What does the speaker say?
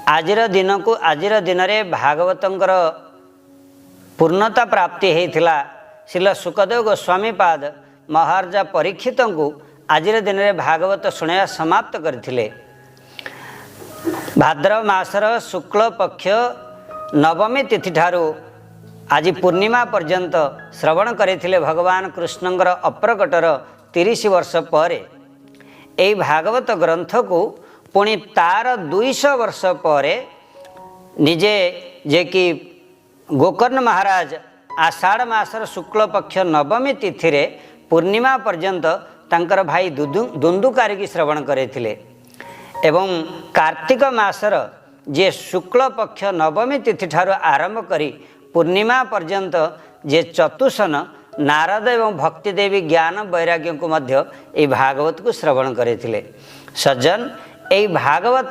आजिर दिन को आजिर दिन में भागवतंकर पूर्णता प्राप्ति होता श्रील सुखदेव गोस्वामी पाद महाराजा परीक्षित को आजिर दिन में भागवत शुणा समाप्त करथिले। भाद्रव मासर शुक्ल पक्ष नवमी तिथि ठारू आज पूर्णिमा पर्यंत श्रवण करथिले भगवान कृष्णंकर अप्रकटर 30 वर्ष पर यही भागवत ग्रंथ को पुणी तार 200 वर्ष पर निजे जे कि गोकर्ण महाराज आषाढ़ मासर शुक्ल पक्ष नवमी तिथि रे पूर्णिमा पर्यंत तांकर भाई दुंदुकारी की श्रवण करथिले एवं कार्तिक मासर जे शुक्ल पक्ष नवमी तिथि ठारू आरंभ करी पूर्णिमा पर्यंत जे चतुसन नारद एवं भक्ति देवी ज्ञान वैराग्य को मध्य भागवत को श्रवण करथिले। सज्जन, यही भागवत